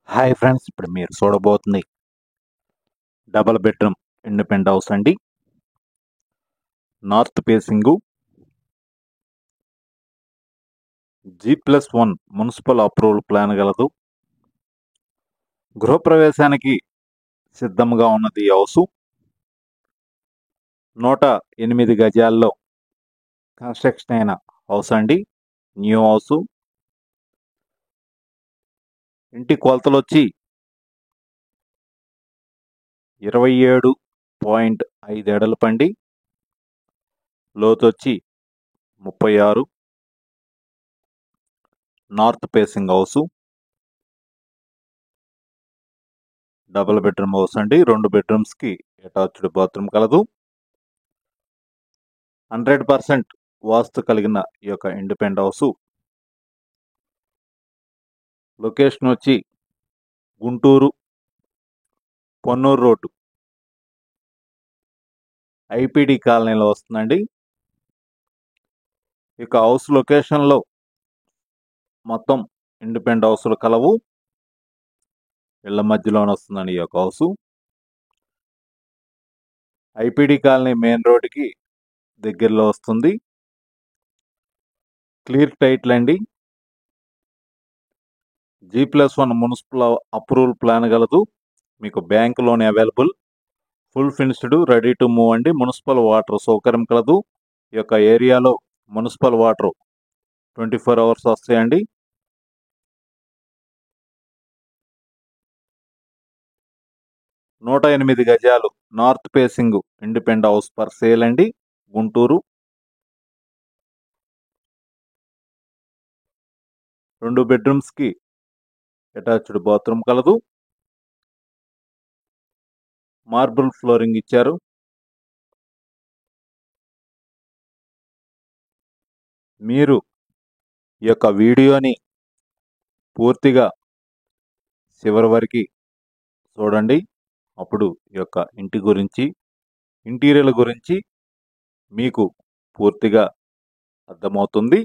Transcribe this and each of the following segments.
Hi friends, ఇప్పుడు మీరు చూడబోతుంది double bedroom independent house అండి. North facing, G+1 municipal approval plan గలదు. గృహప్రవేశానికి సిద్ధంగా ఉన్నది ఈ హౌసు. 108 గజాల్లో కన్స్ట్రక్షన్ అయిన హౌస్ అండి. New house. ఇంటి కొలతలు వచ్చి 27.5 ఎడల్పండి. లోతు వచ్చి 36. North facing house. Double bedroom house అండి. 2 బెడ్రూమ్స్కి అటాచ్డ్ బాత్రూమ్ కలదు. 100% వాస్తు కలిగిన ఈ యొక్క ఇండిపెండెంట్ హౌసు లొకేషన్ వచ్చి గుంటూరు పొన్నూరు రోడ్డు ఐపీడీ కాలనీలో వస్తుందండి. ఇక హౌస్ లొకేషన్లో మొత్తం ఇండిపెండెంట్ హౌస్లు కలవు. ఇళ్ల మధ్యలోనే వస్తుందండి ఈ యొక్క హౌసు. ఐపీడీ కాలనీ మెయిన్ రోడ్డుకి దగ్గరలో వస్తుంది. క్లియర్ టైటిల్ అండి. G+1 మున్సిపల్ అప్రూవల్ ప్లాన్ గలదు. మీకు bank loan available. Full finished, ready to move అండి. మున్సిపల్ వాటర్ సౌకర్యం కలదు. ఈ యొక్క ఏరియాలో మున్సిపల్ వాటర్ 24 అవర్స్ వస్తాయండి. నూట 8 గజాలు north facing independent house per sale అండి. గుంటూరు. 2 బెడ్రూమ్స్కి అటాచ్డ్ బాత్రూమ్ కలదు. మార్బుల్ ఫ్లోరింగ్ ఇచ్చారు. మీరు ఈ యొక్క వీడియోని పూర్తిగా చివరి వరకు చూడండి. అప్పుడు ఈ యొక్క ఇంటి గురించి, ఇంటీరియర్ గురించి మీకు పూర్తిగా అర్థమవుతుంది.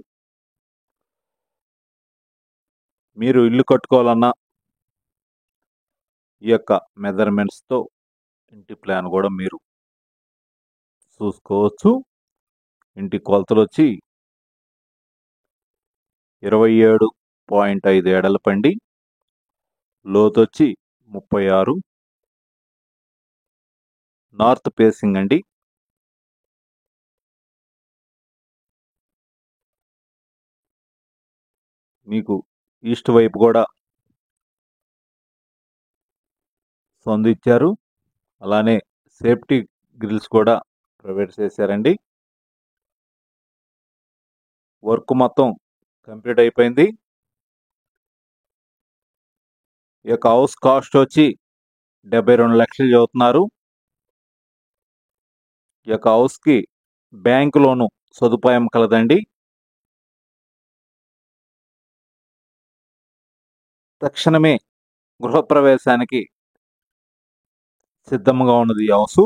మీరు ఇల్లు కట్టుకోవాలన్నా ఈ యొక్క మెజర్మెంట్స్తో ఇంటి ప్లాన్ కూడా మీరు చూసుకోవచ్చు. ఇంటి కొలతలు వచ్చి 27.5 ఎడల్పండి. లోతు వచ్చి 36. నార్త్ ఫేసింగ్ అండి. మీకు ఈస్ట్ వైపు కూడా సందు ఇచ్చారు. అలానే సేఫ్టీ గ్రిల్స్ కూడా ప్రొవైడ్ చేశారండి. వర్క్ మొత్తం కంప్లీట్ అయిపోయింది. ఈ యొక్క హౌస్ కాస్ట్ వచ్చి 72 లక్షలు చదువుతున్నారు. ఈ యొక్క హౌస్కి బ్యాంక్ లోను సదుపాయం కలదండి. తక్షణమే గృహప్రవేశానికి సిద్ధంగా ఉన్నది ఈ హౌసు.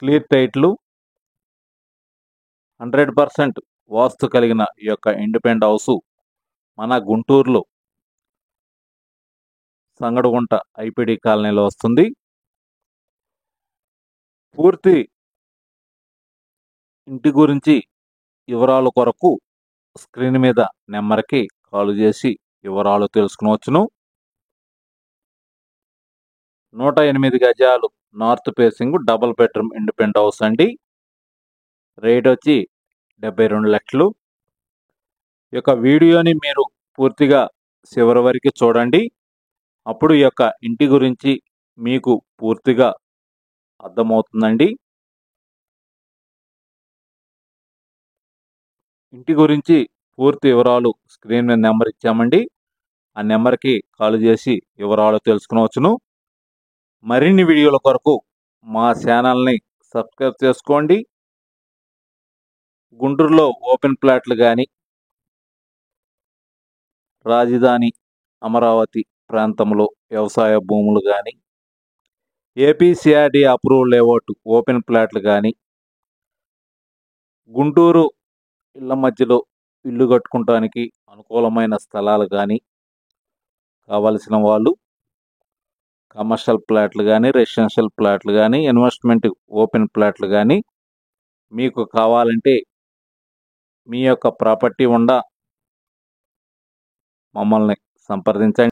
క్లియర్ టైటిల్, 100% వాస్తు కలిగిన ఈ యొక్క ఇండిపెండెంట్ హౌసు మన గుంటూరులో సంగడగుంట ఐపీడీ కాలనీలో వస్తుంది. పూర్తి ఇంటి గురించి వివరాల కొరకు స్క్రీన్ మీద నెంబర్కి కాల్ చేసి వివరాలు తెలుసుకునవచ్చును. 108 గజాలు north facing double bedroom independent house అండి. రేట్ వచ్చి 72 లక్షలు. ఈ యొక్క వీడియోని మీరు పూర్తిగా చివరి వరకు చూడండి. అప్పుడు ఈ యొక్క ఇంటి గురించి మీకు పూర్తిగా అర్థమవుతుందండి. ఇంటి గురించి పూర్తి వివరాలు స్క్రీన్ మీద నెంబర్ ఇచ్చామండి. ఆ నెంబర్కి కాల్ చేసి వివరాలు తెలుసుకునవచ్చును. మరిన్ని వీడియోల కొరకు మా ఛానల్ని సబ్స్క్రైబ్ చేసుకోండి. గుంటూరులో ఓపెన్ ప్లాట్లు కానీ, రాజధాని అమరావతి ప్రాంతంలో వ్యవసాయ భూములు కానీ, ఏపీసీఆర్డీ అప్రూవల్ లేఅవుట్ ఓపెన్ ప్లాట్లు కానీ, గుంటూరు ఇళ్ల మధ్యలో ఇల్లు కట్టుకోవటానికి అనుకూలమైన స్థలాలు కానీ కావలసిన వాళ్ళు కమర్షియల్ ప్లాట్లు కానీ, రెసిడెన్షియల్ ప్లాట్లు కానీ, ఇన్వెస్ట్మెంట్ ఓపెన్ ప్లాట్లు కానీ మీకు కావాలంటే మీ యొక్క ప్రాపర్టీ ఉండా మమ్మల్ని సంప్రదించండి.